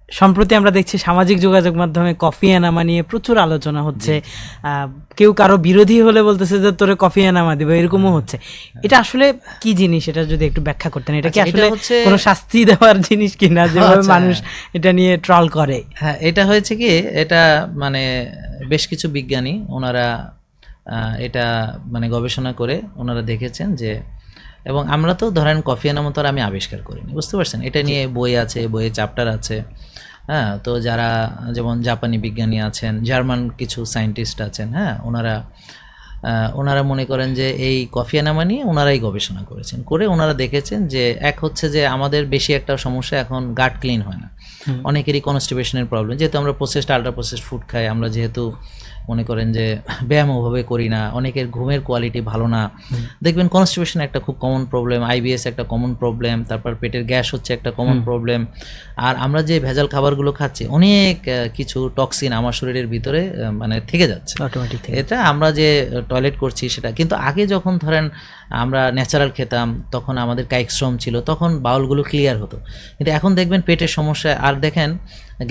সম্প্রতি আমরা দেখছি সামাজিক যোগাযোগ মাধ্যমে কফি এনামা নিয়ে প্রচুর আলোচনা হচ্ছে। কেউ কারো বিরোধী হলে বলতেছে যে তোরে কফি এনামা দিব, এরকমও হচ্ছে। এটা আসলে কি জিনিস, এটা যদি একটু ব্যাখ্যা করতেন। এটা কি আসলে কোনো শাস্তি দেওয়ার জিনিস কিনা, যেভাবে মানুষ এটা নিয়ে ট্রল করে? হ্যাঁ, এটা হয়েছে কি, এটা মানে বেশ কিছু বিজ্ঞানী ওনারা এটা মানে গবেষণা করে ওনারা দেখেছেন যে, এবং আমরা তো ধরেন কফি এনামা তো আমি আবিষ্কার করিনি, বুঝতে পারছেন? এটা নিয়ে বই আছে, বইয়ে চ্যাপ্টার আছে। হ্যাঁ, তো যারা যেমন জাপানি বিজ্ঞানী আছেন, জার্মান কিছু সায়েন্টিস্ট আছেন, হ্যাঁ, ওনারা মনে করেন যে এই কফি এনামা নিয়ে ওনারাই গবেষণা করেছেন, করে ওনারা দেখেছেন যে এক হচ্ছে যে আমাদের বেশি একটা সমস্যা এখন গাট ক্লিন হয় না। অনেকেরই কনস্টিপেশনের প্রবলেম, যেহেতু আমরা প্রসেসড আল্ট্রা প্রসেসড ফুড খাই, আমরা যেহেতু মনে করেন যে ব্যায়াম ওভাবে করি না, অনেকের ঘুমের কোয়ালিটি ভালো না, দেখবেন কনস্টিপেশন একটা খুব কমন প্রবলেম, আইবিএস একটা কমন প্রবলেম, তারপর পেটের গ্যাস হচ্ছে একটা কমন প্রবলেম। আর আমরা যে ভেজাল খাবারগুলো খাচ্ছি, অনেক কিছু টক্সিন আমার শরীরের ভিতরে মানে থেকে যাচ্ছে অটোমেটিক। এটা আমরা যে টয়লেট করছি সেটা কিন্তু, আগে যখন ধরেন আমরা ন্যাচারাল খেতাম, তখন আমাদের কায়িক শ্রম ছিল, তখন বাউলগুলো ক্লিয়ার হতো। কিন্তু এখন দেখবেন পেটের সমস্যা, আর দেখেন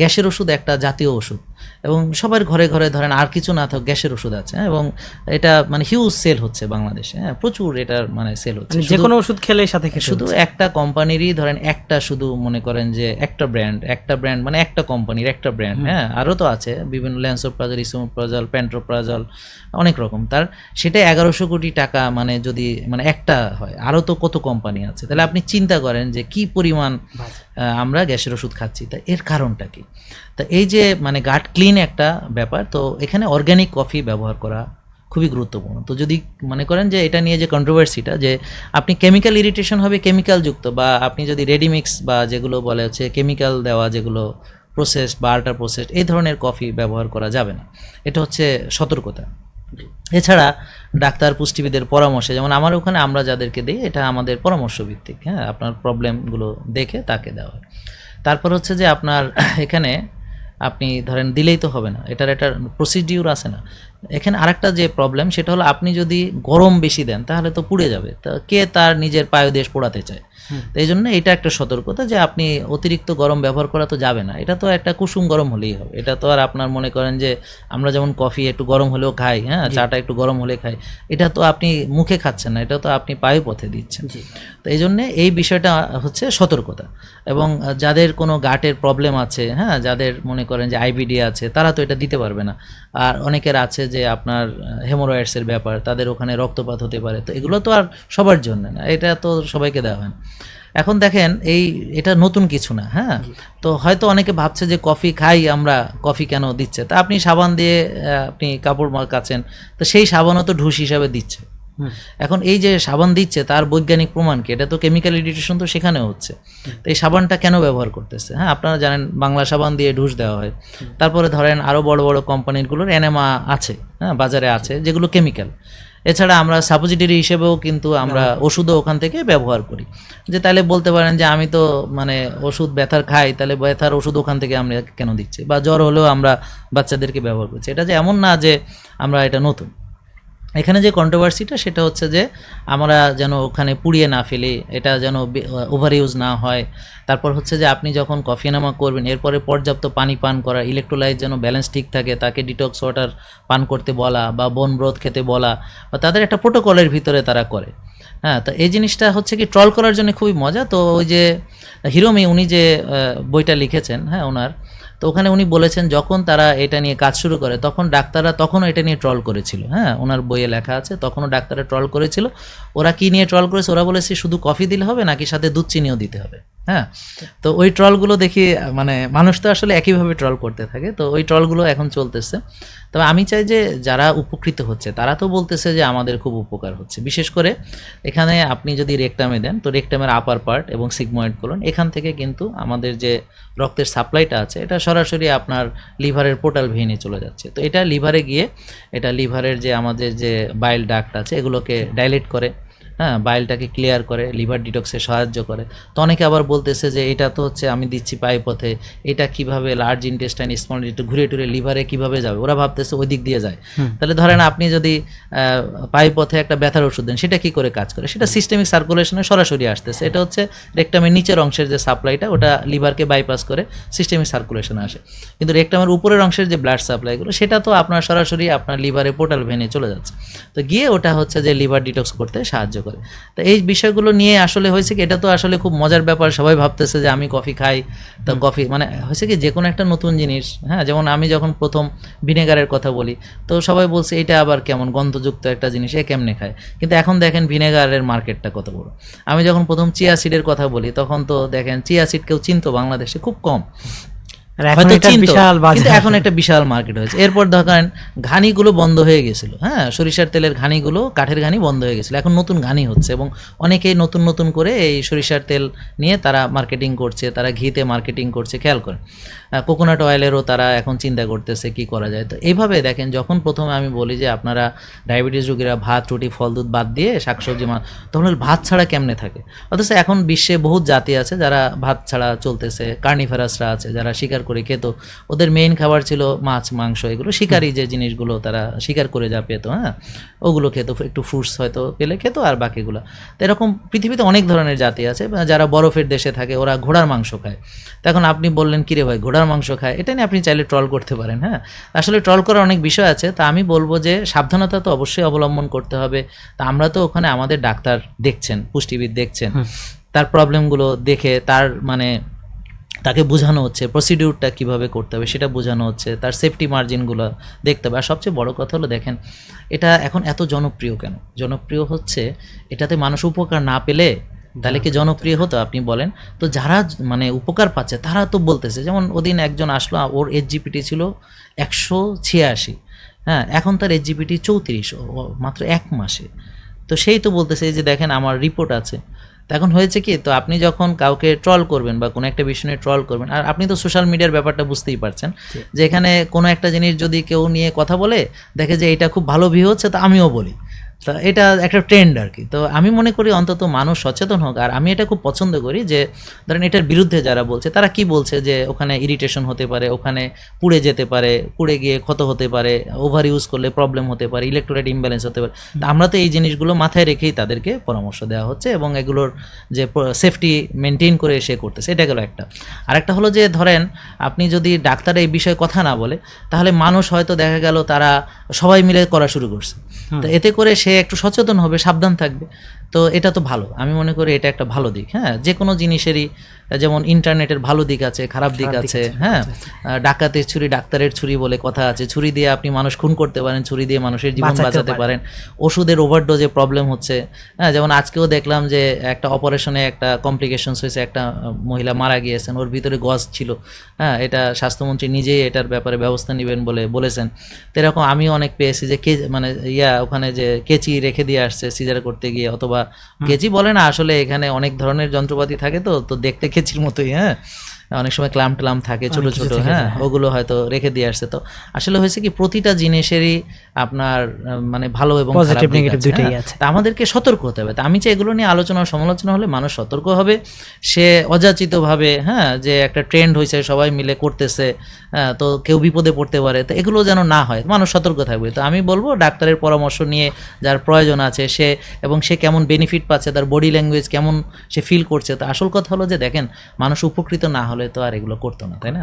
গ্যাসের ওষুধ একটা জাতীয় ওষুধ, এবং সবার ঘরে ঘরে ধরেন আর কিছু না থাক গ্যাসের ওষুধ আছে, এবং এটা মানে হিউজ সেল হচ্ছে বাংলাদেশে, হ্যাঁ, প্রচুর এটার মানে সেল হচ্ছে। যে কোনো ওষুধ খেলে সাথে শুধু একটা কোম্পানিরই ধরেন একটা, শুধু মনে করেন যে একটা ব্র্যান্ড মানে একটা কোম্পানির একটা ব্র্যান্ড, হ্যাঁ, আরও তো আছে বিভিন্ন ল্যান্সোপ্রাজল, ইসোপ্রাজল, প্যান্ট্রোপ্রাজল, অনেক রকম। তার সেটা 1100 কোটি টাকা, মানে যদি মানে একটা হয়, আরও তো কত কোম্পানি আছে। তাহলে আপনি চিন্তা করেন যে কি পরিমাণ আমরা গ্যাসের ওষুধ খাচ্ছি। তা এর কারণটা কি? তা এই যে মানে গাট ক্লিন একটা ব্যাপার, তো এখানে অর্গ্যানিক কফি ব্যবহার করা খুবই গুরুত্বপূর্ণ। তো যদি মনে করেন যে এটা নিয়ে যে কন্ট্রোভার্সিটা, যে আপনি কেমিক্যাল ইরিটেশন হবে কেমিক্যাল যুক্ত, বা আপনি যদি রেডিমিক্স বা যেগুলো বলে হচ্ছে কেমিক্যাল দেওয়া, যেগুলো প্রসেস বা আল্ট্রা প্রসেস, এই ধরনের কফি ব্যবহার করা যাবে না। এটা হচ্ছে সতর্কতা। এছাড়া ডাক্তার পুষ্টিবিদের পরামর্শে, যেমন আমার ওখানে আমরা যাদেরকে দিই, এটা আমাদের পরামর্শ ভিত্তিক, হ্যাঁ, আপনার প্রবলেমগুলো দেখে তাকে দেওয়া হয়। তারপর হচ্ছে যে আপনার এখানে আপনি ধরেন দিলেই তো হবে না, এটার একটা প্রসিডিউর আছে না। এখানে আরেকটা যে প্রবলেম, সেটা হলো আপনি যদি গরম বেশি দেন তাহলে তো পুড়ে যাবে, তা কে তার নিজের পায়োদেশ পোড়াতে চায়? তো এই জন্য এটা একটা সতর্কতা যে আপনি অতিরিক্ত গরম ব্যবহার করা তো যাবে না। এটা তো একটা কুসুম গরম হলেই হবে, এটা তো আর আপনার মনে করেন যে আমরা যেমন কফি একটু গরম হলেও খাই, হ্যাঁ, চাটা একটু গরম হলে খাই, এটা তো আপনি মুখে খাচ্ছেন না, এটা তো আপনি পায়ে পথে দিচ্ছেন। তো এই জন্যে এই বিষয়টা হচ্ছে সতর্কতা। এবং যাদের কোনো গাটের প্রবলেম আছে, হ্যাঁ, যাদের মনে করেন যে আইবিডি আছে, তারা তো এটা দিতে পারবে না। আর অনেকের আছে যে আপনার হেমোরয়েডসের ব্যাপার, তাদের ওখানে রক্তপাত হতে পারে, তো এগুলো তো আর সবার জন্য না, এটা তো সবাইকে দেওয়া হয় না। এখন দেখেন এটা নতুন কিছু না, হ্যাঁ। তো হয়তো অনেকে ভাবছে যে কফি খাই আমরা, কফি কেন দিচ্ছে? তা আপনি সাবান দিয়ে আপনি কাপড় কাচেন, তো সেই সাবানও তো ঢুস হিসাবে দিচ্ছে। এখন এই যে সাবান দিচ্ছে, তার বৈজ্ঞানিক প্রমাণ কি? এটা তো কেমিক্যাল ইরিটেশন তো সেখানেও হচ্ছে। তো এই সাবানটা কেন ব্যবহার করতেছে? হ্যাঁ, আপনারা জানেন বাংলা সাবান দিয়ে ঢুস দেওয়া হয়। তারপরে ধরেন আরও বড় বড় কোম্পানিগুলোর এনেমা আছে, হ্যাঁ, বাজারে আছে, যেগুলো কেমিক্যাল। এছাড়া আমরা সাপোজিটরি হিসেবেও কিন্তু আমরা ওষুধও ওখান থেকে ব্যবহার করি। যে তাহলে বলতে পারেন যে আমি তো মানে ওষুধ ব্যথার খাই, তাহলে ব্যথার ওষুধ ওখান থেকে আমরা কেন দিচ্ছি? বা জ্বর হলেও আমরা বাচ্চাদেরকে ব্যবহার করছি। এটা যে এমন না যে আমরা এটা নতুন। এখানে যে কন্ট্রোভার্সিটা, সেটা হচ্ছে যে আমরা যেন ওখানে পুড়িয়ে না ফেলি, এটা যেন ওভার ইউজ না হয়। তারপর হচ্ছে যে আপনি যখন কফি এনামা করবেন, এরপরে পর্যাপ্ত পানি পান করা, ইলেকট্রোলাইট যেন ব্যালেন্স ঠিক থাকে, তাকে ডিটক্স ওয়াটার পান করতে বলা, বা বন ব্রথ খেতে বলা, বা তাদের একটা প্রোটোকলের ভিতরে তারা করে। হ্যাঁ, তো এই জিনিসটা হচ্ছে কি ট্রল করার জন্য খুবই মজা। তো ওই যে হিরোমি, উনি যে বইটা লিখেছেন, হ্যাঁ, ওনার, তো ওখানে উনি বলেছেন যখন তারা এটা নিয়ে কাজ শুরু করে, তখন ডাক্তাররা তখনও এটা নিয়ে ট্রল করেছিল। হ্যাঁ, ওনার বইয়ে লেখা আছে, তখনও ডাক্তাররা ট্রল করেছিল। ওরা কি নিয়ে ট্রল করেছে? ওরা বলেছে শুধু কফি দিলে হবে নাকি সাথে দুধ চিনিও দিতে হবে। হ্যাঁ, তো ওই ট্রলগুলো দেখি, মানে মানুষ তো আসলে একইভাবে ট্রল করতে থাকে, তো ওই ট্রলগুলো এখন চলতেছে। তবে আমি চাই যে যারা উপকৃত হচ্ছে, তারা তো বলতেছে যে আমাদের খুব উপকার হচ্ছে। বিশেষ করে এখানে আপনি যদি রেকটামে দেন, তো রেকটামের আপার পার্ট এবং সিগময়েড কোলন, এখান থেকে কিন্তু আমাদের যে রক্তের সাপ্লাইটা আছে, এটা সরাসরি আপনার লিভারের পোর্টাল ভেইনে চলে যাচ্ছে। তো এটা লিভারে গিয়ে, এটা লিভারের যে আমাদের যে বাইল ডাক্ট আছে, এগুলোকে ডাইলেট করে, হ্যাঁ, বাইলটাকে ক্লিয়ার করে, লিভার ডিটক্সে সাহায্য করে। তো অনেকে আবার বলতেছে যে এটা তো হচ্ছে আমি দিচ্ছি পায়ু পথে, এটা কিভাবে লার্জ ইন্টেস্টাইন স্মল ইন্টেস্টাইন ঘুরে টুরে লিভারে কিভাবে যাবে, ওরা ভাবতেছে ওই দিক দিয়ে যায়। তাহলে ধরেন আপনি যদি পায়ু পথে একটা ব্যথার ওষুধ দেন, সেটা কি করে কাজ করে? সেটা সিস্টেমিক সার্কুলেশনে সরাসরি আসতেছে, এটা হচ্ছে রেকটামের নিচের অংশের যে সাপ্লাইটা, ওটা লিভারকে বাইপাস করে সিস্টেমিক সার্কুলেশনে আসে। কিন্তু রেকটামের উপরের অংশের যে ব্লাড সাপ্লাইগুলো, সেটা তো আপনার সরাসরি আপনার লিভারে পোর্টাল ভেনে চলে যাচ্ছে, তো গিয়ে ওটা হচ্ছে যে লিভার ডিটক্স করতে সাহায্য করে। তো এই বিষয়গুলো নিয়ে আসলে হয়েছে কি, এটা তো আসলে খুব মজার ব্যাপার, সবাই ভাবতেছে যে আমি কফি খাই, তো কফি মানে হয়েছে কি যে কোনো একটা নতুন জিনিস, হ্যাঁ, যেমন আমি যখন প্রথম ভিনেগারের কথা বলি, তো সবাই বলছে এটা আবার কেমন গন্ধযুক্ত একটা জিনিস, এ কেমনে খায়? কিন্তু এখন দেখেন ভিনেগারের মার্কেটটা কত বড়। আমি যখন প্রথম চিয়া সিডের কথা বলি, তখন তো দেখেন চিয়া সিড কেউ চিনতো বাংলাদেশে খুব কম, আর এখন হয়তো এটা চিনতো, বিশাল কিন্তু বাজার। এখন একটা বিশাল মার্কেট হয়েছে। এরপর ধরেন ঘানিগুলো বন্ধ হয়ে গেছিল, হ্যাঁ, সরিষার তেলের ঘানিগুলো, কাঠের ঘানি বন্ধ হয়ে গেছিল, এখন নতুন ঘানি হচ্ছে, এবং অনেকেই নতুন নতুন করে এই সরিষার তেল নিয়ে তারা মার্কেটিং করছে, তারা ঘিতে মার্কেটিং করছে, খেয়াল করেন। কোকোনাট অয়েলেরও তারা এখন চিন্তা করতেছে কি করা যায়। তো এইভাবে দেখেন, যখন প্রথমে আমি বলি যে আপনারা ডায়াবেটিস রোগীরা ভাত রুটি ফল দুধ বাদ দিয়ে শাকসবজি তখন ভাত ছাড়া কেমনে থাকে? অথচ এখন বিশ্বে বহুত জাতি আছে যারা ভাত ছাড়া চলতেছে, কার্নিফারাসরা আছে যারা শিকার করে খেত, ওদের মেইন খাবার ছিল মাছ মাংস, এগুলো শিকারি যে জিনিসগুলো তারা শিকার করে যা পেত, হ্যাঁ, ওগুলো খেত, একটু ফ্রুটস হয়তো পেলে খেত, আর বাকিগুলো। তো এরকম পৃথিবীতে অনেক ধরনের জাতি আছে, যারা বরফের দেশে থাকে ওরা ঘোড়ার মাংস খায়। তো এখন আপনি বললেন কিরে ভাই ঘোড়ার মাংস খায়, এটা নিয়ে আপনি চাইলে ট্রল করতে পারেন, হ্যাঁ, আসলে ট্রল করার অনেক বিষয় আছে। তা আমি বলবো যে সাবধানতা তো অবশ্যই অবলম্বন করতে হবে। তা আমরা তো ওখানে আমাদের ডাক্তার দেখছেন, পুষ্টিবিদ দেখছেন, তার প্রবলেমগুলো দেখে তার মানে তাকে বোঝানো হচ্ছে প্রসিডিউরটা কিভাবে করতে হবে, সেটা বোঝানো হচ্ছে, তার সেফটি মার্জিনগুলো দেখতে হবে। আর সবচেয়ে বড় কথা হলো দেখেন, এটা এখন এত জনপ্রিয় কেন? জনপ্রিয় হচ্ছে এটাতে মানুষ উপকার না পেলে তাহলে কি জনপ্রিয় হতো আপনি বলেন? তো যারা মানে উপকার পাচ্ছে তারা তো বলতেছে, যেমন ওদিন একজন আসলো, ওর HGPT ছিল 186, হ্যাঁ, এখন তার HGPT 34, মাত্র 1 মাসে। তো সেই তো বলতেছে যে দেখেন আমার রিপোর্ট আছে। তো এখন হয়েছে কি, তো আপনি যখন কাউকে ট্রল করবেন বা কোনো একটা বিষয় নিয়ে ট্রল করবেন, আর আপনি তো সোশ্যাল মিডিয়ার ব্যাপারটা বুঝতেই পারছেন, যে এখানে কোনো একটা জিনিস যদি কেউ নিয়ে কথা বলে, দেখে যে এটা খুব ভালো ভিউ হচ্ছে, তো আমিও বলি, তো এটা একটা ট্রেন্ড আর কি। তো আমি মনে করি অন্তত মানুষ সচেতন হোক। আর আমি এটা খুব পছন্দ করি যে ধরেন এটার বিরুদ্ধে যারা বলছে তারা কি বলছে, যে ওখানে ইরিটেশন হতে পারে, ওখানে পুড়ে যেতে পারে, পুড়ে গিয়ে ক্ষত হতে পারে, ওভার ইউজ করলে প্রবলেম হতে পারে, ইলেকট্রোলাইট ইমব্যালেন্স হতে পারে। তো আমরা তো এই জিনিসগুলো মাথায় রেখেই তাদেরকে পরামর্শ দেওয়া হচ্ছে, এবং এগুলোর যে সেফটি মেনটেন করে সে করতেছে, এটা গেল একটা। আরেকটা হলো যে ধরেন আপনি যদি ডাক্তার এই বিষয়ে কথা না বলে, তাহলে মানুষ হয়তো দেখা গেল তারা সবাই মিলে করা শুরু করছে, তো এতে করে সে একটু সচেতন হবে, সাবধান থাকবে। তো এটা তো ভালো, আমি মনে করি এটা একটা ভালো দিক। হ্যাঁ, যে কোনো জিনিসেরই যেমন ইন্টারনেটের ভালো দিক আছে, খারাপ দিক আছে, হ্যাঁ, ডাকাতের ছুরি ডাক্তারের ছুরি বলে কথা আছে, ছুরি দিয়ে আপনি মানুষ খুন করতে পারেন, ছুরি দিয়ে মানুষের জীবন বাঁচাতে পারেন। ওষুধের ওভারডোজে প্রবলেম হচ্ছে, হ্যাঁ, যেমন আজকেও দেখলাম যে একটা অপারেশনে একটা কমপ্লিকেশনস হয়েছে, একটা মহিলা মারা গিয়েছেন, ওর ভিতরে গজ ছিল, হ্যাঁ, এটা স্বাস্থ্যমন্ত্রী নিজেই এটার ব্যাপারে ব্যবস্থা নেবেন বলে বলেছেন। তো এরকম আমিও অনেক পেয়েছি যে মানে ওখানে যে কেচি রেখে দিয়ে আসছে সিজার করতে গিয়ে, অথবা কেচি বলে না, আসলে এখানে অনেক ধরনের যন্ত্রপাতি থাকে, তো দেখতে কেচির মতোই, হ্যাঁ, অনেক সময় ক্লাম ট্লাম থাকে ছোট ছোট, হ্যাঁ, ওগুলো হয়তো রেখে দিয়ে আসছে। তো আসলে হয়েছে কি প্রতিটা জিনিসেরই আপনার মানে ভালো এবং খারাপ দিক আছে। তা আমাদেরকে সতর্ক হতে হবে। তা আমি চাই এগুলো নিয়ে আলোচনা সমালোচনা হলে মানুষ সতর্ক হবে, সে অযাচিতভাবে, হ্যাঁ, যে একটা ট্রেন্ড হয়েছে সবাই মিলে করতেছে, হ্যাঁ, তো কেউ বিপদে পড়তে পারে, তো এগুলো যেন না হয়, মানুষ সতর্ক থাকবে। তো আমি বলবো ডাক্তারের পরামর্শ নিয়ে যার প্রয়োজন আছে সে, এবং সে কেমন বেনিফিট পাচ্ছে, তার বডি ল্যাঙ্গুয়েজ কেমন সে ফিল করছে। তো আসল কথা হলো যে দেখেন মানুষ উপকৃত না হলে তো আর এগুলো করতো না, তাই না?